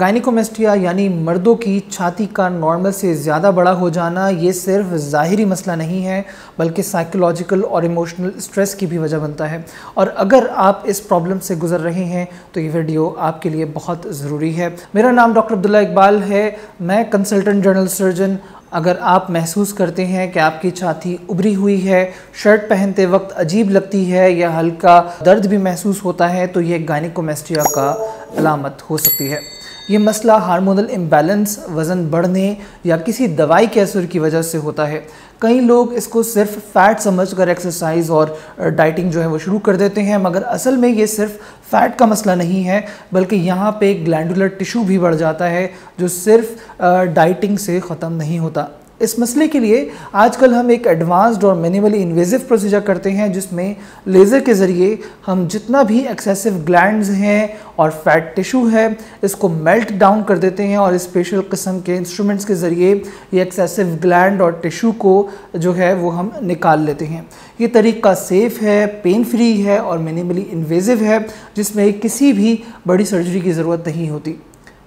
Gynaecomastia यानी मर्दों की छाती का नॉर्मल से ज़्यादा बड़ा हो जाना ये सिर्फ ज़ाहिरी मसला नहीं है बल्कि साइकोलॉजिकल और इमोशनल स्ट्रेस की भी वजह बनता है। और अगर आप इस प्रॉब्लम से गुजर रहे हैं तो ये वीडियो आपके लिए बहुत ज़रूरी है। मेरा नाम डॉक्टर अब्दुल्ला इकबाल है, मैं कंसल्टेंट जनरल सर्जन। अगर आप महसूस करते हैं कि आपकी छाती उभरी हुई है, शर्ट पहनते वक्त अजीब लगती है या हल्का दर्द भी महसूस होता है तो ये गायनिकोमेस्टिया का अलामत हो सकती है। ये मसला हार्मोनल इम्बैलेंस, वज़न बढ़ने या किसी दवाई के असर की वजह से होता है। कई लोग इसको सिर्फ फैट समझकर एक्सरसाइज और डाइटिंग जो है वो शुरू कर देते हैं, मगर असल में ये सिर्फ फैट का मसला नहीं है बल्कि यहाँ पे ग्लैंडुलर टिश्यू भी बढ़ जाता है जो सिर्फ डाइटिंग से ख़त्म नहीं होता। इस मसले के लिए आजकल हम एक एडवांस्ड और मिनिमली इन्वेजिव प्रोसीजर करते हैं जिसमें लेज़र के ज़रिए हम जितना भी एक्सेसिव ग्लैंड्स हैं और फैट टिश्यू है इसको मेल्ट डाउन कर देते हैं और स्पेशल किस्म के इंस्ट्रूमेंट्स के ज़रिए ये एक्सेसिव ग्लैंड और टिश्यू को जो है वो हम निकाल लेते हैं। ये तरीका सेफ़ है, पेन फ्री है और मिनिमली इन्वेजिव है जिसमें किसी भी बड़ी सर्जरी की ज़रूरत नहीं होती।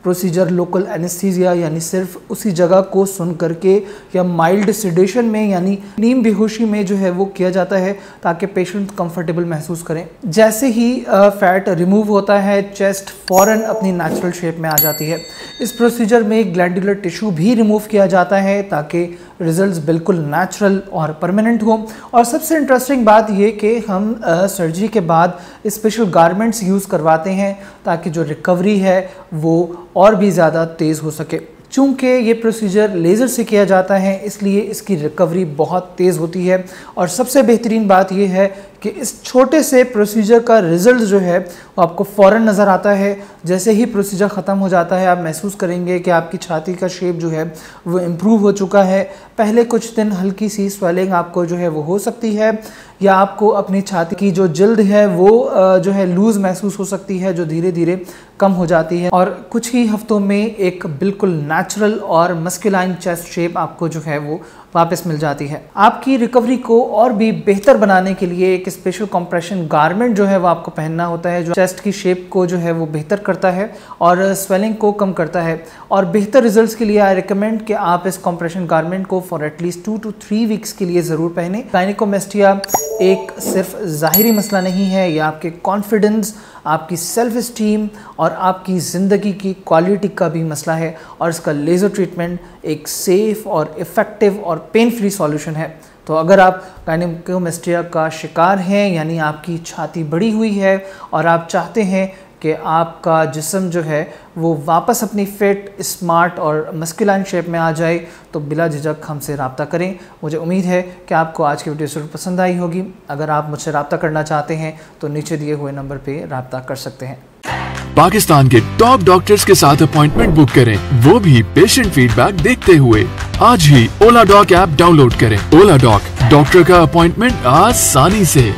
प्रोसीजर लोकल एनेस्थीसिया यानी सिर्फ उसी जगह को सुन करके या माइल्ड सिडेशन में यानी नीम बेहोशी में जो है वो किया जाता है ताकि पेशेंट कंफर्टेबल महसूस करें। जैसे ही फैट रिमूव होता है चेस्ट फ़ौरन अपनी नेचुरल शेप में आ जाती है। इस प्रोसीजर में ग्लैंडुलर टिश्यू भी रिमूव किया जाता है ताकि रिजल्ट्स बिल्कुल नेचुरल और परमानेंट हो। और सबसे इंटरेस्टिंग बात ये कि हम सर्जरी के बाद स्पेशल गारमेंट्स यूज़ करवाते हैं ताकि जो रिकवरी है वो और भी ज़्यादा तेज़ हो सके। चूँकि ये प्रोसीजर लेज़र से किया जाता है इसलिए इसकी रिकवरी बहुत तेज़ होती है। और सबसे बेहतरीन बात यह है कि इस छोटे से प्रोसीजर का रिज़ल्ट जो है वो आपको फ़ौरन नज़र आता है। जैसे ही प्रोसीजर ख़त्म हो जाता है आप महसूस करेंगे कि आपकी छाती का शेप जो है वो इम्प्रूव हो चुका है। पहले कुछ दिन हल्की सी स्वेलिंग आपको जो है वो हो सकती है या आपको अपनी छाती की जो जल्द है वो जो है लूज़ महसूस हो सकती है जो धीरे धीरे कम हो जाती है और कुछ ही हफ्तों में एक बिल्कुल नेचुरल और मस्कुलाइन चेस्ट शेप आपको जो है वो वापस मिल जाती है। आपकी रिकवरी को और भी बेहतर बनाने के लिए एक स्पेशल कंप्रेशन गारमेंट जो है वो आपको पहनना होता है जो चेस्ट की शेप को जो है वो बेहतर करता है और स्वेलिंग को कम करता है। और बेहतर रिजल्ट्स के लिए आई रिकमेंड कि आप इस कंप्रेशन गारमेंट को फॉर एटलीस्ट 2 to 3 वीक्स के लिए ज़रूर पहने। गायनिकोमेस्टिया एक सिर्फ ज़ाहिरी मसला नहीं है, यह आपके कॉन्फिडेंस, आपकी सेल्फ इस्टीम और आपकी ज़िंदगी की क्वालिटी का भी मसला है। और इसका लेज़र ट्रीटमेंट एक सेफ़ और इफ़ेक्टिव और पेन फ्री सॉल्यूशन है। तो अगर आप गायनिकोमेस्टिया का शिकार हैं यानी आपकी छाती बढ़ी हुई है और आप चाहते हैं कि आपका जिस्म जो है वो वापस अपनी फिट, स्मार्ट और मस्कुलाइन शेप में आ जाए तो बिला झिझक हमसे रब्ता करें। मुझे उम्मीद है कि आपको आज की वीडियो ज़रूर पसंद आई होगी। अगर आप मुझसे रब्ता करना चाहते हैं तो नीचे दिए हुए नंबर पे रब्ता कर सकते हैं। पाकिस्तान के टॉप डॉक्टर्स के साथ अपॉइंटमेंट बुक करें, वो भी पेशेंट फीडबैक देखते हुए। आज ही ओला डॉक ऐप डाउनलोड करें। ओला डॉक, डॉक्टर का अपॉइंटमेंट आसानी से।